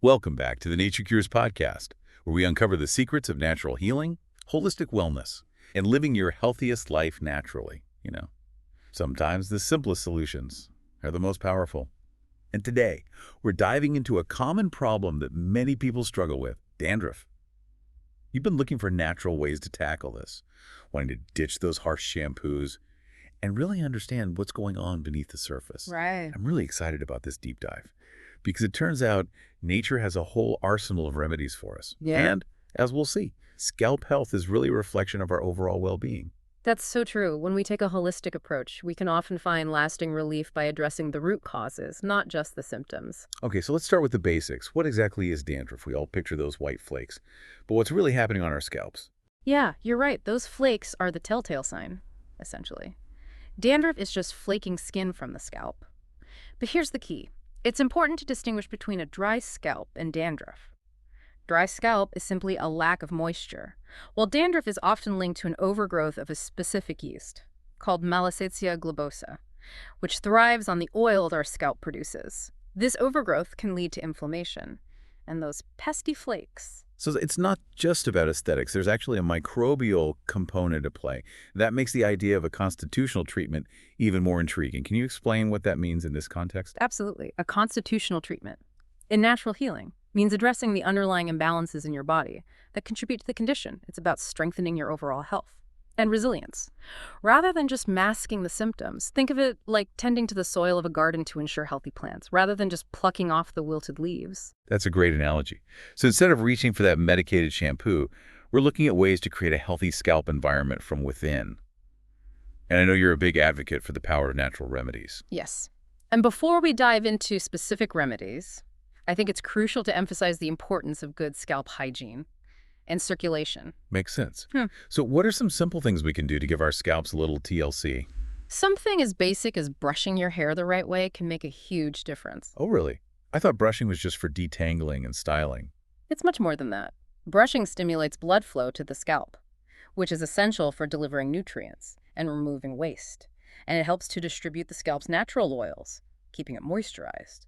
Welcome back to the Nature Cures podcast, where we uncover the secrets of natural healing, holistic wellness, and living your healthiest life naturally. Sometimes the simplest solutions are the most powerful. And today, we're diving into a common problem that many people struggle with, dandruff. You've been looking for natural ways to tackle this, wanting to ditch those harsh shampoos and really understand what's going on beneath the surface. Right. I'm really excited about this deep dive because it turns out nature has a whole arsenal of remedies for us. Yeah. And as we'll see, scalp health is really a reflection of our overall well-being. That's so true. When we take a holistic approach, we can often find lasting relief by addressing the root causes, not just the symptoms. Okay, so let's start with the basics. What exactly is dandruff? We all picture those white flakes. But what's really happening on our scalps? Yeah, you're right. Those flakes are the telltale sign, essentially. Dandruff is just flaking skin from the scalp. But here's the key. It's important to distinguish between a dry scalp and dandruff. Dry scalp is simply a lack of moisture, while dandruff is often linked to an overgrowth of a specific yeast, called Malassezia globosa, which thrives on the oil our scalp produces. This overgrowth can lead to inflammation, and those pesky flakes. So it's not just about aesthetics. There's actually a microbial component at play. That makes the idea of a constitutional treatment even more intriguing. Can you explain what that means in this context? Absolutely. A constitutional treatment in natural healing means addressing the underlying imbalances in your body that contribute to the condition. It's about strengthening your overall health and resilience. Rather than just masking the symptoms, think of it like tending to the soil of a garden to ensure healthy plants, rather than just plucking off the wilted leaves. That's a great analogy. So instead of reaching for that medicated shampoo, we're looking at ways to create a healthy scalp environment from within. And I know you're a big advocate for the power of natural remedies. Yes. And before we dive into specific remedies, I think it's crucial to emphasize the importance of good scalp hygiene and circulation. Makes sense. So what are some simple things we can do to give our scalps a little TLC? Something as basic as brushing your hair the right way can make a huge difference. Oh, really? I thought brushing was just for detangling and styling. It's much more than that. Brushing stimulates blood flow to the scalp, which is essential for delivering nutrients and removing waste. And it helps to distribute the scalp's natural oils, keeping it moisturized,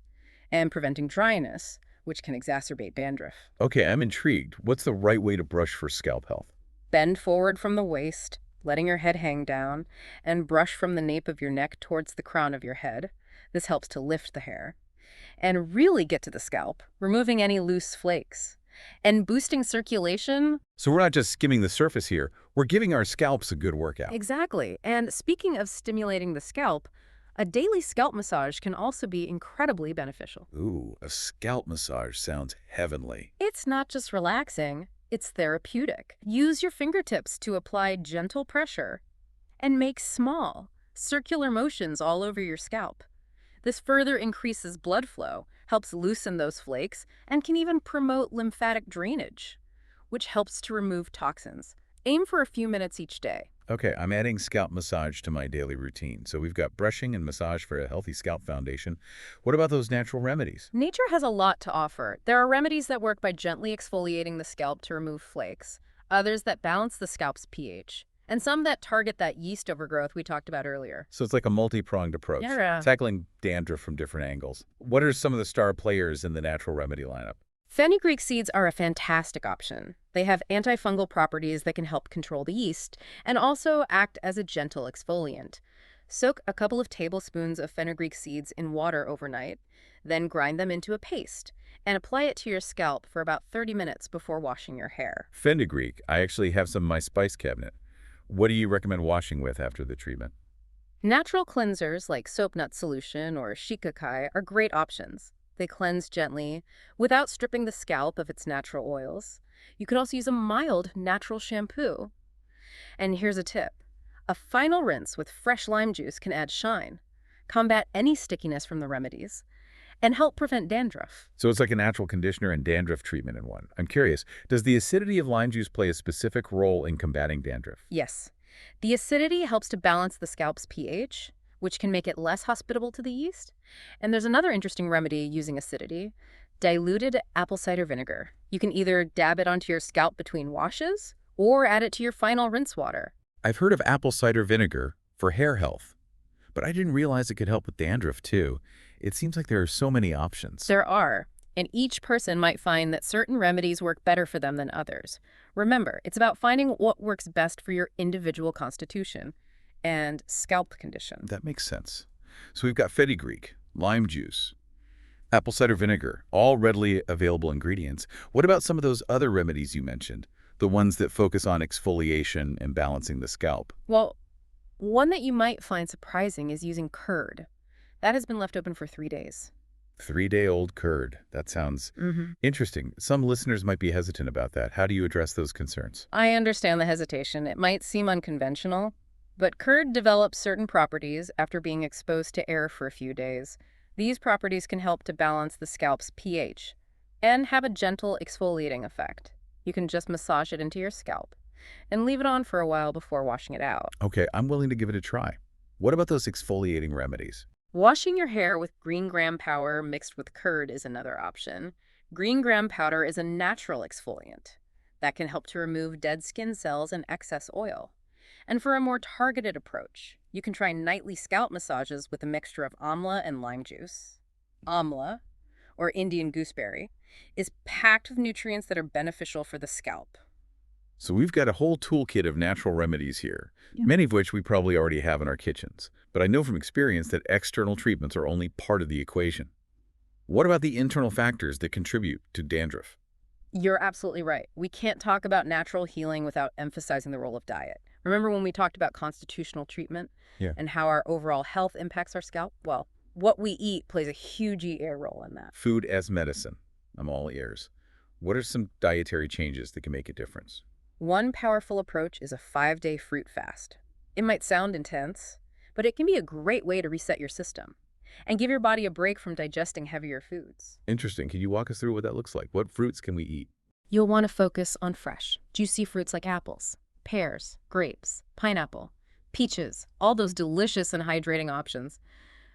and preventing dryness, which can exacerbate dandruff. Okay, I'm intrigued. What's the right way to brush for scalp health? Bend forward from the waist, letting your head hang down, and brush from the nape of your neck towards the crown of your head. This helps to lift the hair. And really get to the scalp, removing any loose flakes. And boosting circulation. So we're not just skimming the surface here. We're giving our scalps a good workout. Exactly. And speaking of stimulating the scalp, a daily scalp massage can also be incredibly beneficial. Ooh, a scalp massage sounds heavenly. It's not just relaxing, it's therapeutic. Use your fingertips to apply gentle pressure and make small, circular motions all over your scalp. This further increases blood flow, helps loosen those flakes, and can even promote lymphatic drainage, which helps to remove toxins. Aim for a few minutes each day. Okay, I'm adding scalp massage to my daily routine. So we've got brushing and massage for a healthy scalp foundation. What about those natural remedies? Nature has a lot to offer. There are remedies that work by gently exfoliating the scalp to remove flakes, others that balance the scalp's pH, and some that target that yeast overgrowth we talked about earlier. So it's like a multi-pronged approach, tackling dandruff from different angles. What are some of the star players in the natural remedy lineup? Fenugreek seeds are a fantastic option. They have antifungal properties that can help control the yeast and also act as a gentle exfoliant. Soak a couple of tablespoons of fenugreek seeds in water overnight, then grind them into a paste and apply it to your scalp for about 30 minutes before washing your hair. Fenugreek, I actually have some in my spice cabinet. What do you recommend washing with after the treatment? Natural cleansers like soap nut solution or shikakai are great options. They cleanse gently without stripping the scalp of its natural oils. You could also use a mild natural shampoo. And here's a tip. A final rinse with fresh lime juice can add shine, combat any stickiness from the remedies, and help prevent dandruff. So it's like a natural conditioner and dandruff treatment in one. I'm curious, does the acidity of lime juice play a specific role in combating dandruff? Yes. The acidity helps to balance the scalp's pH, which can make it less hospitable to the yeast. And there's another interesting remedy using acidity, diluted apple cider vinegar. You can either dab it onto your scalp between washes or add it to your final rinse water. I've heard of apple cider vinegar for hair health, but I didn't realize it could help with dandruff too. It seems like there are so many options. There are. And each person might find that certain remedies work better for them than others. Remember, it's about finding what works best for your individual constitution and scalp condition. That makes sense. So we've got fenugreek, lime juice, apple cider vinegar, all readily available ingredients. What about some of those other remedies you mentioned? The ones that focus on exfoliation and balancing the scalp? Well, one that you might find surprising is using curd. That has been left open for 3 days. 3-day-old curd. That sounds interesting. Some listeners might be hesitant about that. How do you address those concerns? I understand the hesitation. It might seem unconventional, but curd develops certain properties after being exposed to air for a few days. These properties can help to balance the scalp's pH and have a gentle exfoliating effect. You can just massage it into your scalp and leave it on for a while before washing it out. Okay, I'm willing to give it a try. What about those exfoliating remedies? Washing your hair with green gram powder mixed with curd is another option. Green gram powder is a natural exfoliant that can help to remove dead skin cells and excess oil. And for a more targeted approach, you can try nightly scalp massages with a mixture of amla and lime juice. Amla, or Indian gooseberry, is packed with nutrients that are beneficial for the scalp. So we've got a whole toolkit of natural remedies here, Yeah. many of which we probably already have in our kitchens. But I know from experience that external treatments are only part of the equation. What about the internal factors that contribute to dandruff? You're absolutely right. We can't talk about natural healing without emphasizing the role of diet. Remember when we talked about constitutional treatment Yeah. and how our overall health impacts our scalp? Well, what we eat plays a huge role in that. Food as medicine. I'm all ears. What are some dietary changes that can make a difference? One powerful approach is a 5-day fruit fast. It might sound intense, but it can be a great way to reset your system and give your body a break from digesting heavier foods. Interesting. Can you walk us through what that looks like? What fruits can we eat? You'll want to focus on fresh, juicy fruits like apples, pears, grapes, pineapple, peaches, all those delicious and hydrating options.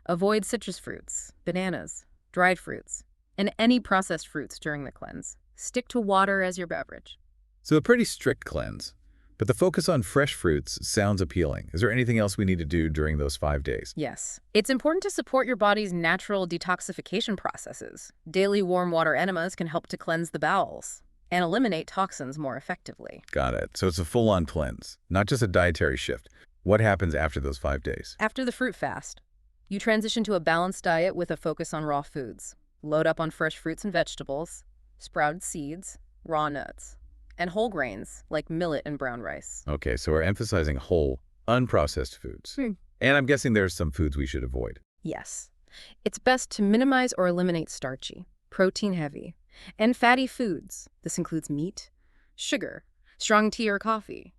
Avoid citrus fruits, bananas, dried fruits, and any processed fruits during the cleanse. Stick to water as your beverage. So a pretty strict cleanse, but the focus on fresh fruits sounds appealing. Is there anything else we need to do during those 5 days? Yes. It's important to support your body's natural detoxification processes. Daily warm water enemas can help to cleanse the bowels and eliminate toxins more effectively. Got it. So it's a full-on cleanse, not just a dietary shift. What happens after those 5 days? After the fruit fast, you transition to a balanced diet with a focus on raw foods. Load up on fresh fruits and vegetables, sprouted seeds, raw nuts, and whole grains like millet and brown rice. Okay, so we're emphasizing whole, unprocessed foods. And I'm guessing there's some foods we should avoid. Yes. It's best to minimize or eliminate starchy, protein-heavy, and fatty foods. This includes meat, sugar, strong tea or coffee,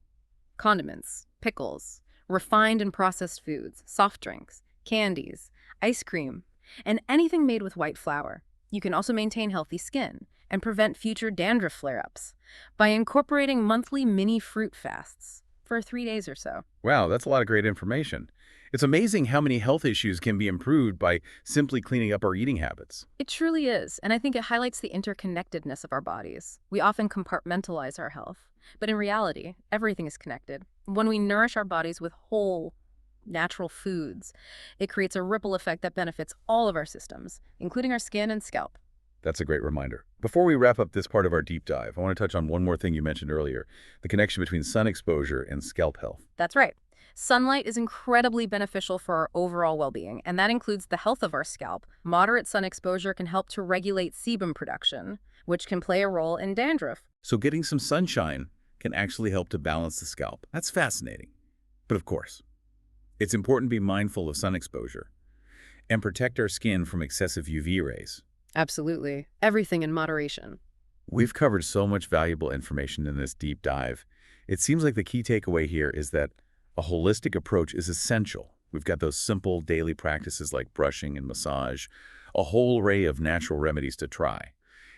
condiments, pickles, refined and processed foods, soft drinks, candies, ice cream, and anything made with white flour. You can also maintain healthy skin and prevent future dandruff flare-ups by incorporating monthly mini fruit fasts for 3 days or so. Wow, that's a lot of great information. It's amazing how many health issues can be improved by simply cleaning up our eating habits. It truly is, and I think it highlights the interconnectedness of our bodies. We often compartmentalize our health, but in reality, everything is connected. When we nourish our bodies with whole, natural foods, it creates a ripple effect that benefits all of our systems, including our skin and scalp. That's a great reminder. Before we wrap up this part of our deep dive, I want to touch on one more thing you mentioned earlier, the connection between sun exposure and scalp health. That's right. Sunlight is incredibly beneficial for our overall well-being, and that includes the health of our scalp. Moderate sun exposure can help to regulate sebum production, which can play a role in dandruff. So getting some sunshine can actually help to balance the scalp. That's fascinating. But of course, it's important to be mindful of sun exposure and protect our skin from excessive UV rays. Absolutely. Everything in moderation. We've covered so much valuable information in this deep dive. It seems like the key takeaway here is that a holistic approach is essential. We've got those simple daily practices like brushing and massage, a whole array of natural remedies to try,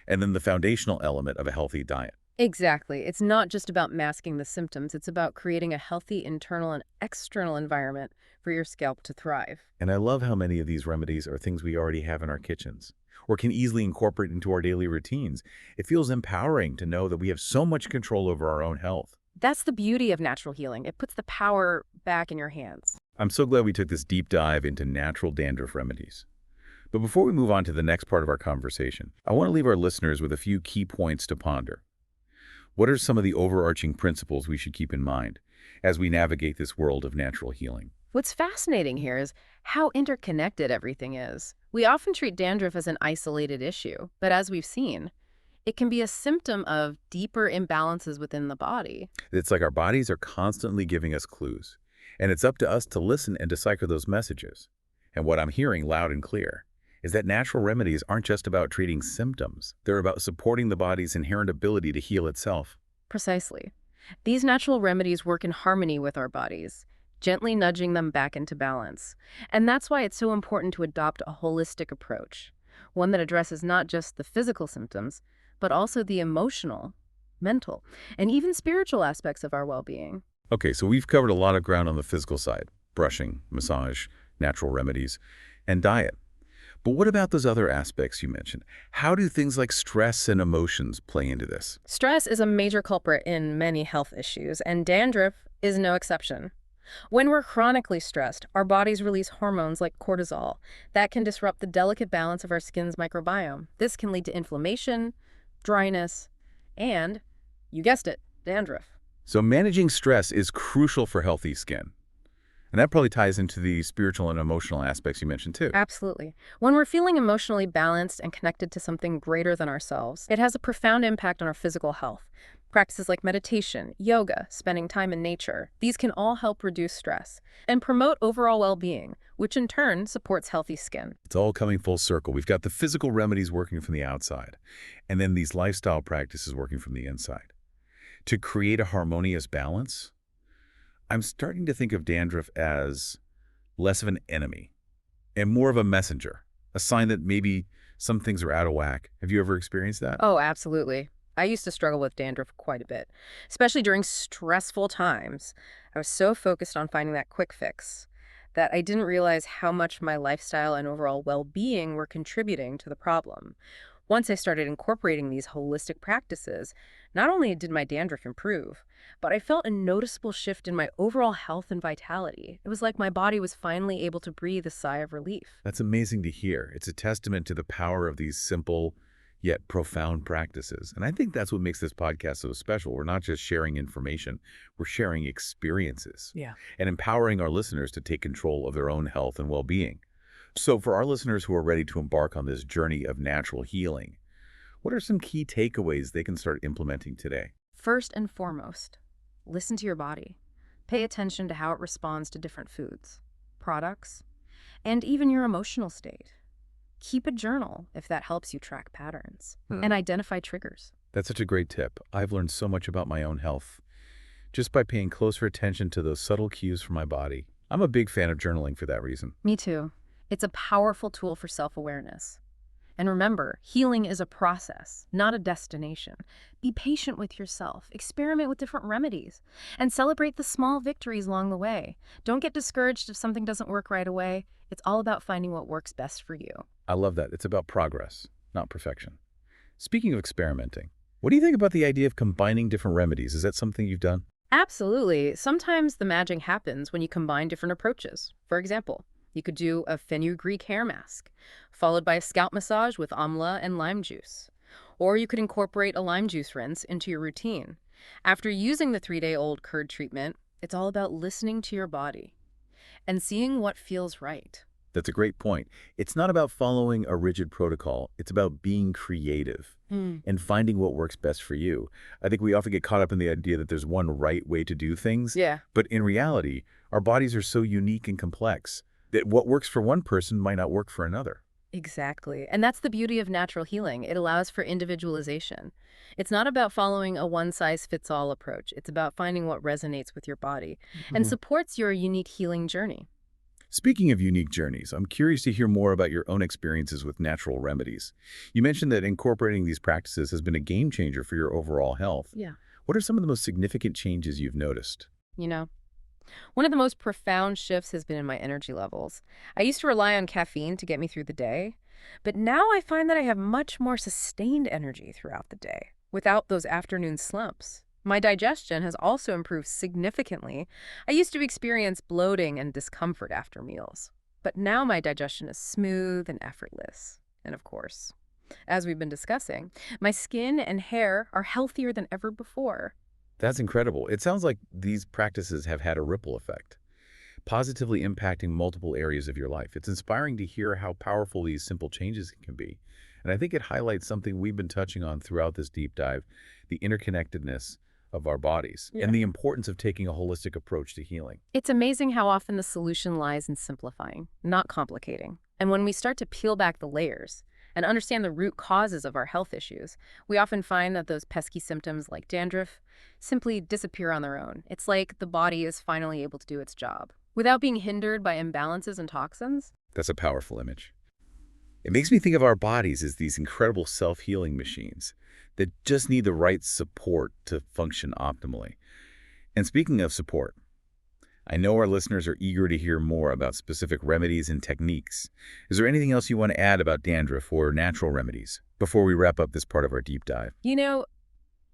and then the foundational element of a healthy diet. Exactly. It's not just about masking the symptoms. It's about creating a healthy internal and external environment for your scalp to thrive. And I love how many of these remedies are things we already have in our kitchens or can easily incorporate into our daily routines. It feels empowering to know that we have so much control over our own health. That's the beauty of natural healing. It puts the power back in your hands. I'm so glad we took this deep dive into natural dandruff remedies. But before we move on to the next part of our conversation, I want to leave our listeners with a few key points to ponder. What are some of the overarching principles we should keep in mind as we navigate this world of natural healing? What's fascinating here is how interconnected everything is. We often treat dandruff as an isolated issue, but as we've seen, it can be a symptom of deeper imbalances within the body. It's like our bodies are constantly giving us clues, and it's up to us to listen and decipher those messages. And what I'm hearing loud and clear is that natural remedies aren't just about treating symptoms. They're about supporting the body's inherent ability to heal itself. Precisely. These natural remedies work in harmony with our bodies, gently nudging them back into balance. And that's why it's so important to adopt a holistic approach, one that addresses not just the physical symptoms, but also the emotional, mental, and even spiritual aspects of our well-being. Okay, so we've covered a lot of ground on the physical side: brushing, massage, natural remedies, and diet. But what about those other aspects you mentioned? How do things like stress and emotions play into this? Stress is a major culprit in many health issues, and dandruff is no exception. When we're chronically stressed, our bodies release hormones like cortisol that can disrupt the delicate balance of our skin's microbiome. This can lead to inflammation, dryness, and, you guessed it, dandruff. So managing stress is crucial for healthy skin. And that probably ties into the spiritual and emotional aspects you mentioned too. Absolutely. When we're feeling emotionally balanced and connected to something greater than ourselves, it has a profound impact on our physical health. Practices like meditation, yoga, spending time in nature, these can all help reduce stress and promote overall well-being, which in turn supports healthy skin. It's all coming full circle. We've got the physical remedies working from the outside, and then these lifestyle practices working from the inside. To create a harmonious balance, I'm starting to think of dandruff as less of an enemy and more of a messenger, a sign that maybe some things are out of whack. Have you ever experienced that? Oh, absolutely. I used to struggle with dandruff quite a bit, especially during stressful times. I was so focused on finding that quick fix that I didn't realize how much my lifestyle and overall well-being were contributing to the problem. Once I started incorporating these holistic practices, not only did my dandruff improve, but I felt a noticeable shift in my overall health and vitality. It was like my body was finally able to breathe a sigh of relief. That's amazing to hear. It's a testament to the power of these simple yet profound practices. And I think that's what makes this podcast so special. We're not just sharing information, we're sharing experiences. Yeah. And empowering our listeners to take control of their own health and well-being. So for our listeners who are ready to embark on this journey of natural healing, what are some key takeaways they can start implementing today? First and foremost, listen to your body. Pay attention to how it responds to different foods, products, and even your emotional state. Keep a journal if that helps you track patterns and identify triggers. That's such a great tip. I've learned so much about my own health just by paying closer attention to those subtle cues from my body. I'm a big fan of journaling for that reason. Me too. It's a powerful tool for self-awareness. And remember, healing is a process, not a destination. Be patient with yourself, experiment with different remedies, and celebrate the small victories along the way. Don't get discouraged if something doesn't work right away. It's all about finding what works best for you. I love that. It's about progress, not perfection. Speaking of experimenting, what do you think about the idea of combining different remedies? Is that something you've done? Absolutely. Sometimes the magic happens when you combine different approaches. For example, you could do a fenugreek hair mask, followed by a scalp massage with amla and lime juice. Or you could incorporate a lime juice rinse into your routine. After using the 3-day-old curd treatment, it's all about listening to your body and seeing what feels right. That's a great point. It's not about following a rigid protocol. It's about being creative and finding what works best for you. I think we often get caught up in the idea that there's one right way to do things. Yeah. But in reality, our bodies are so unique and complex that what works for one person might not work for another. Exactly. And that's the beauty of natural healing. It allows for individualization. It's not about following a one-size-fits-all approach. It's about finding what resonates with your body and supports your unique healing journey. Speaking of unique journeys, I'm curious to hear more about your own experiences with natural remedies. You mentioned that incorporating these practices has been a game changer for your overall health. Yeah. What are some of the most significant changes you've noticed? You know, one of the most profound shifts has been in my energy levels. I used to rely on caffeine to get me through the day, but now I find that I have much more sustained energy throughout the day without those afternoon slumps. My digestion has also improved significantly. I used to experience bloating and discomfort after meals, but now my digestion is smooth and effortless. And of course, as we've been discussing, my skin and hair are healthier than ever before. That's incredible. It sounds like these practices have had a ripple effect, positively impacting multiple areas of your life. It's inspiring to hear how powerful these simple changes can be. And I think it highlights something we've been touching on throughout this deep dive, the interconnectedness of our bodies and the importance of taking a holistic approach to healing. It's amazing how often the solution lies in simplifying, not complicating. And when we start to peel back the layers and understand the root causes of our health issues, we often find that those pesky symptoms like dandruff simply disappear on their own. It's like the body is finally able to do its job without being hindered by imbalances and toxins. That's a powerful image. It makes me think of our bodies as these incredible self-healing machines that just need the right support to function optimally. And speaking of support, I know our listeners are eager to hear more about specific remedies and techniques. Is there anything else you want to add about dandruff or natural remedies before we wrap up this part of our deep dive? You know,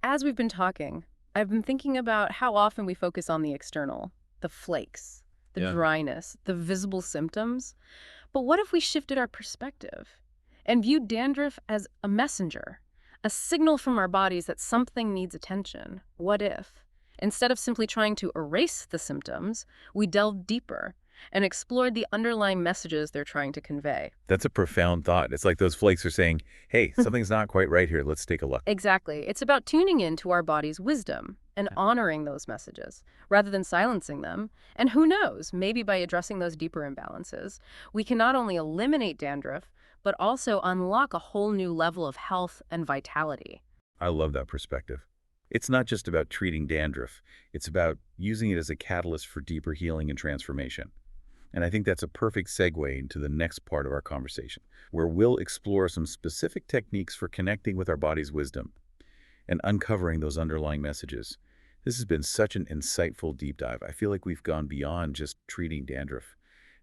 as we've been talking, I've been thinking about how often we focus on the external, the flakes, the dryness, the visible symptoms. But what if we shifted our perspective and viewed dandruff as a messenger, a signal from our bodies that something needs attention? What if, instead of simply trying to erase the symptoms, we delved deeper and explored the underlying messages they're trying to convey? That's a profound thought. It's like those flakes are saying, hey, something's not quite right here. Let's take a look. Exactly. It's about tuning into our body's wisdom and honoring those messages rather than silencing them. And who knows, maybe by addressing those deeper imbalances, we can not only eliminate dandruff, but also unlock a whole new level of health and vitality. I love that perspective. It's not just about treating dandruff. It's about using it as a catalyst for deeper healing and transformation. And I think that's a perfect segue into the next part of our conversation, where we'll explore some specific techniques for connecting with our body's wisdom and uncovering those underlying messages. This has been such an insightful deep dive. I feel like we've gone beyond just treating dandruff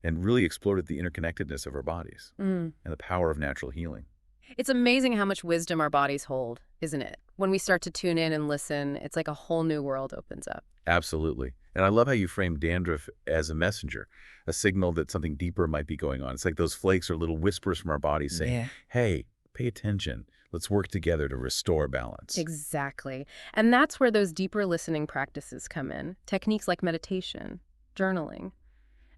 and really explored the interconnectedness of our bodies and the power of natural healing. It's amazing how much wisdom our bodies hold, isn't it? When we start to tune in and listen, it's like a whole new world opens up. Absolutely. And I love how you frame dandruff as a messenger, a signal that something deeper might be going on. It's like those flakes are little whispers from our bodies saying, hey, pay attention. Let's work together to restore balance. Exactly. And that's where those deeper listening practices come in. Techniques like meditation, journaling,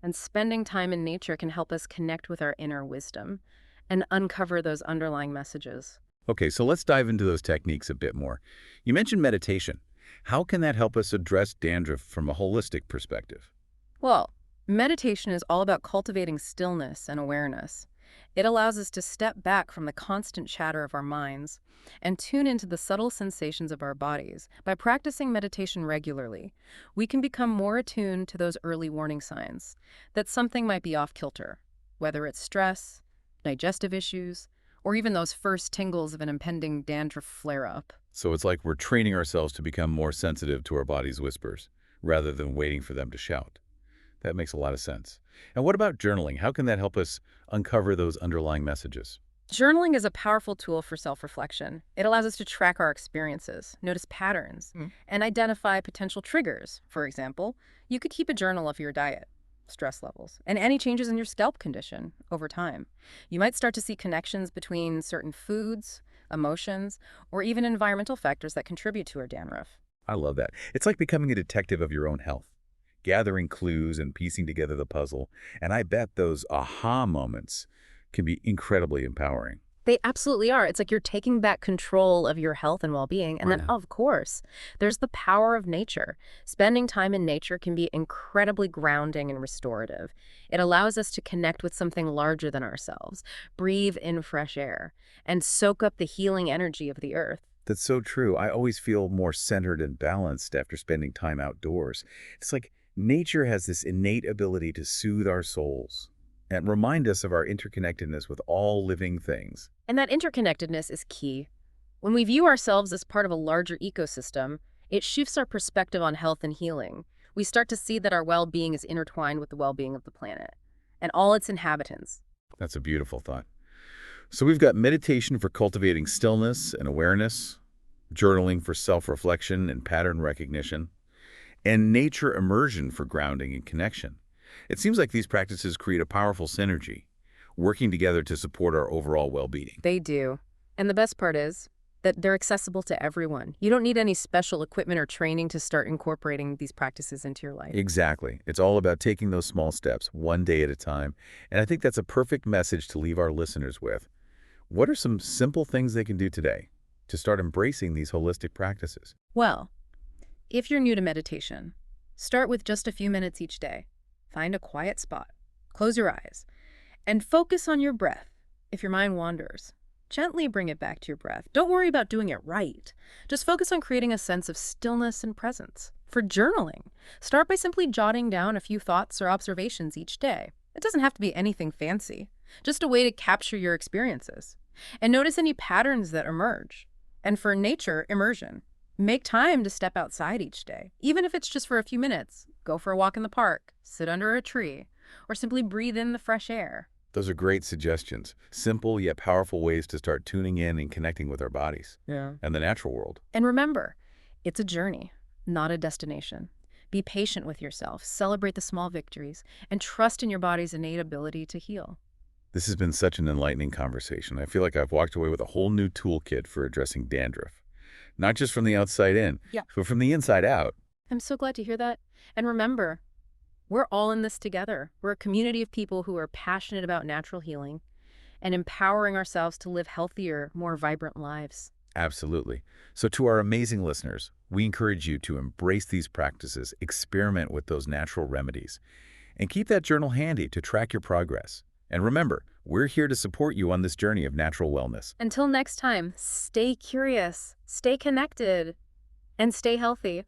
and spending time in nature can help us connect with our inner wisdom and uncover those underlying messages. Okay, so let's dive into those techniques a bit more. You mentioned meditation. How can that help us address dandruff from a holistic perspective? Well, meditation is all about cultivating stillness and awareness. It allows us to step back from the constant chatter of our minds and tune into the subtle sensations of our bodies. By practicing meditation regularly, we can become more attuned to those early warning signs that something might be off kilter, whether it's stress, digestive issues, or even those first tingles of an impending dandruff flare-up. So it's like we're training ourselves to become more sensitive to our body's whispers rather than waiting for them to shout. That makes a lot of sense. And what about journaling? How can that help us uncover those underlying messages? Journaling is a powerful tool for self-reflection. It allows us to track our experiences, notice patterns, and identify potential triggers. For example, you could keep a journal of your diet, stress levels, and any changes in your scalp condition over time. You might start to see connections between certain foods, emotions, or even environmental factors that contribute to our dandruff. I love that. It's like becoming a detective of your own health, gathering clues and piecing together the puzzle. And I bet those aha moments can be incredibly empowering. They absolutely are. It's like you're taking back control of your health and well-being. And then, of course, there's the power of nature. Spending time in nature can be incredibly grounding and restorative. It allows us to connect with something larger than ourselves, breathe in fresh air, and soak up the healing energy of the earth. That's so true. I always feel more centered and balanced after spending time outdoors. It's like nature has this innate ability to soothe our souls and remind us of our interconnectedness with all living things. And that interconnectedness is key. When we view ourselves as part of a larger ecosystem, it shifts our perspective on health and healing. We start to see that our well-being is intertwined with the well-being of the planet and all its inhabitants. That's a beautiful thought. So we've got meditation for cultivating stillness and awareness, journaling for self-reflection and pattern recognition, and nature immersion for grounding and connection. It seems like these practices create a powerful synergy, working together to support our overall well-being. They do. And the best part is that they're accessible to everyone. You don't need any special equipment or training to start incorporating these practices into your life. Exactly. It's all about taking those small steps, one day at a time. And I think that's a perfect message to leave our listeners with. What are some simple things they can do today to start embracing these holistic practices? Well, if you're new to meditation, start with just a few minutes each day. Find a quiet spot, close your eyes, and focus on your breath. If your mind wanders, gently bring it back to your breath. Don't worry about doing it right. Just focus on creating a sense of stillness and presence. For journaling, start by simply jotting down a few thoughts or observations each day. It doesn't have to be anything fancy, just a way to capture your experiences. And notice any patterns that emerge. And for nature, immersion. Make time to step outside each day, even if it's just for a few minutes. Go for a walk in the park, sit under a tree, or simply breathe in the fresh air. Those are great suggestions. Simple yet powerful ways to start tuning in and connecting with our bodies and the natural world. And remember, it's a journey, not a destination. Be patient with yourself, celebrate the small victories, and trust in your body's innate ability to heal. This has been such an enlightening conversation. I feel like I've walked away with a whole new toolkit for addressing dandruff. Not just from the outside in, but from the inside out. I'm so glad to hear that. And remember, we're all in this together. We're a community of people who are passionate about natural healing and empowering ourselves to live healthier, more vibrant lives. Absolutely. So to our amazing listeners, we encourage you to embrace these practices, experiment with those natural remedies, and keep that journal handy to track your progress. And remember, we're here to support you on this journey of natural wellness. Until next time, stay curious, stay connected, and stay healthy.